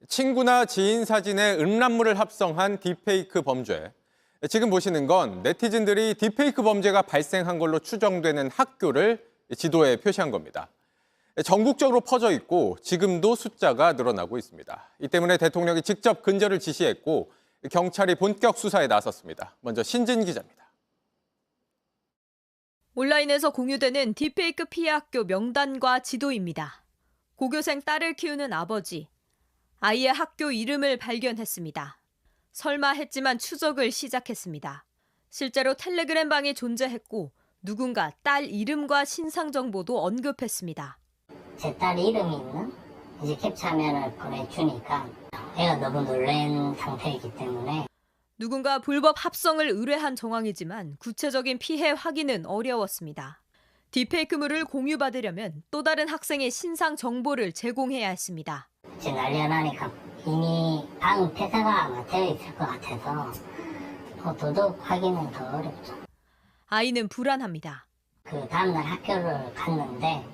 친구나 지인 사진에 음란물을 합성한 딥페이크 범죄. 지금 보시는 건 네티즌들이 딥페이크 범죄가 발생한 걸로 추정되는 학교를 지도에 표시한 겁니다. 전국적으로 퍼져 있고 지금도 숫자가 늘어나고 있습니다. 이 때문에 대통령이 직접 근절을 지시했고 경찰이 본격 수사에 나섰습니다. 먼저 신진 기자입니다. 온라인에서 공유되는 딥페이크 피해 학교 명단과 지도입니다. 고교생 딸을 키우는 아버지, 아이의 학교 이름을 발견했습니다. 설마 했지만 추적을 시작했습니다. 실제로 텔레그램 방이 존재했고 누군가 딸 이름과 신상 정보도 언급했습니다. 제 딸 이름이 있는 이제 캡처화면을 보내주니까 애가 너무 놀란 상태이기 때문에 누군가 불법 합성을 의뢰한 정황이지만 구체적인 피해 확인은 어려웠습니다. 딥페이크물을 공유받으려면 또 다른 학생의 신상 정보를 제공해야 했습니다. 이제 난리가 나니까 이미 방 폐쇄가 아마 되어 있을 것 같아서 도덕 확인은 더 어렵죠. 아이는 불안합니다. 그 다음날 학교를 갔는데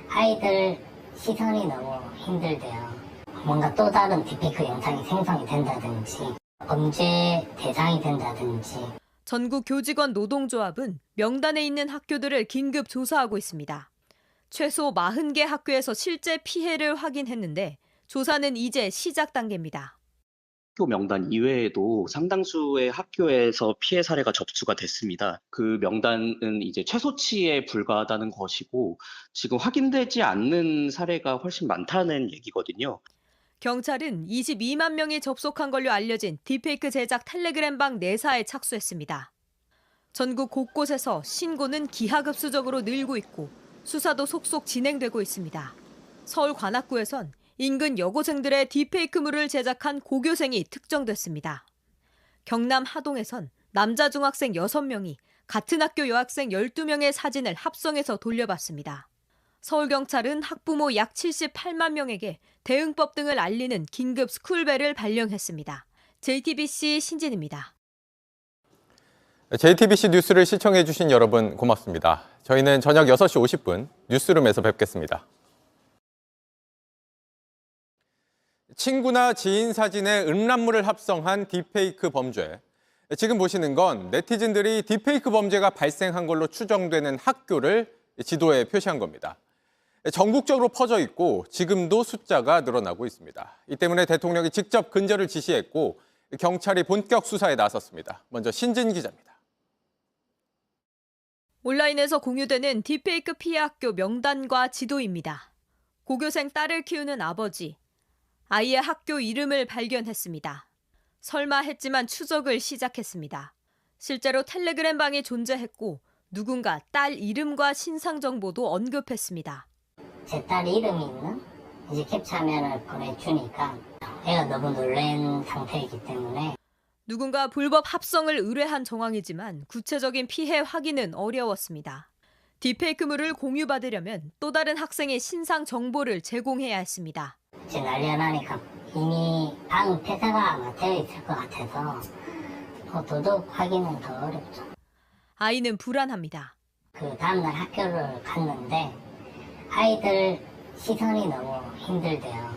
아이들 시선이 너무 힘들대요. 뭔가 또 다른 딥페이크 영상이 생성이 된다든지 범죄 대상이 된다든지. 전국 교직원 노동조합은 명단에 있는 학교들을 긴급 조사하고 있습니다. 최소 40개 학교에서 실제 피해를 확인했는데 조사는 이제 시작 단계입니다. 학교 명단 이외에도 상당수의 학교에서 피해 사례가 접수가 됐습니다. 그 명단은 이제 최소치에 불과하다는 것이고 지금 확인되지 않는 사례가 훨씬 많다는 얘기거든요. 경찰은 22만 명이 접속한 걸로 알려진 딥페이크 제작 텔레그램 방 내사에 착수했습니다. 전국 곳곳에서 신고는 기하급수적으로 늘고 있고 수사도 속속 진행되고 있습니다. 서울 관악구에선 인근 여고생들의 딥페이크물을 제작한 고교생이 특정됐습니다. 경남 하동에선 남자 중학생 6명이 같은 학교 여학생 12명의 사진을 합성해서 돌려봤습니다. 서울경찰은 학부모 약 78만 명에게 대응법 등을 알리는 긴급 스쿨벨을 발령했습니다. JTBC 신진입니다. JTBC 뉴스를 시청해주신 여러분 고맙습니다. 저희는 저녁 6시 50분 뉴스룸에서 뵙겠습니다. 친구나 지인 사진에 음란물을 합성한 딥페이크 범죄. 지금 보시는 건 네티즌들이 딥페이크 범죄가 발생한 걸로 추정되는 학교를 지도에 표시한 겁니다. 전국적으로 퍼져 있고 지금도 숫자가 늘어나고 있습니다. 이 때문에 대통령이 직접 근절을 지시했고 경찰이 본격 수사에 나섰습니다. 먼저 신진 기자입니다. 온라인에서 공유되는 딥페이크 피해 학교 명단과 지도입니다. 고교생 딸을 키우는 아버지, 아이의 학교 이름을 발견했습니다. 설마 했지만 추적을 시작했습니다. 실제로 텔레그램 방이 존재했고 누군가 딸 이름과 신상 정보도 언급했습니다. 제 딸 이름이 있는 이제 캡처화면을 보내주니까 애가 너무 놀란 상태이기 때문에 누군가 불법 합성을 의뢰한 정황이지만 구체적인 피해 확인은 어려웠습니다. 딥페이크물을 공유받으려면 또 다른 학생의 신상 정보를 제공해야 했습니다. 이제 난리가 나니까 이미 방 폐쇄가 아마 되어 있을 것 같아서 도덕 확인은 더 어렵죠. 아이는 불안합니다. 그 다음날 학교를 갔는데 아이들 시선이 너무 힘들대요.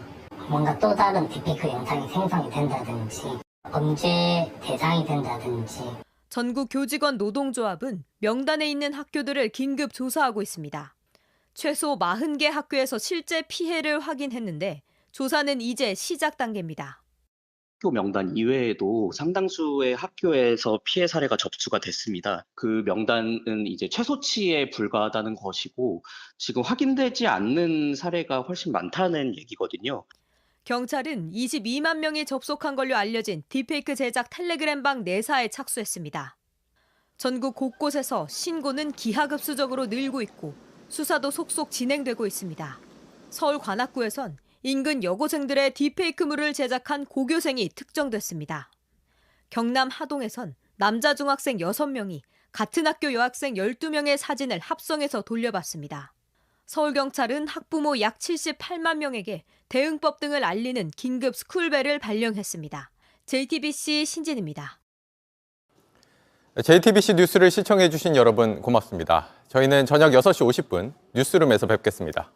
뭔가 또 다른 딥페이크 영상이 생성이 된다든지 범죄 대상이 된다든지. 전국 교직원 노동조합은 명단에 있는 학교들을 긴급 조사하고 있습니다. 최소 40개 학교에서 실제 피해를 확인했는데 조사는 이제 시작 단계입니다. 학교 명단 이외에도 상당수의 학교에서 피해 사례가 접수가 됐습니다. 그 명단은 이제 최소치에 불과하다는 것이고 지금 확인되지 않는 사례가 훨씬 많다는 얘기거든요. 경찰은 22만 명이 접속한 걸로 알려진 딥페이크 제작 텔레그램 방 내사에 착수했습니다. 전국 곳곳에서 신고는 기하급수적으로 늘고 있고 수사도 속속 진행되고 있습니다. 서울 관악구에선 인근 여고생들의 딥페이크물을 제작한 고교생이 특정됐습니다. 경남 하동에선 남자 중학생 6명이 같은 학교 여학생 12명의 사진을 합성해서 돌려봤습니다. 서울경찰은 학부모 약 78만 명에게 대응법 등을 알리는 긴급 스쿨벨을 발령했습니다. JTBC 신진입니다. JTBC 뉴스를 시청해주신 여러분 고맙습니다. 저희는 저녁 6시 50분 뉴스룸에서 뵙겠습니다.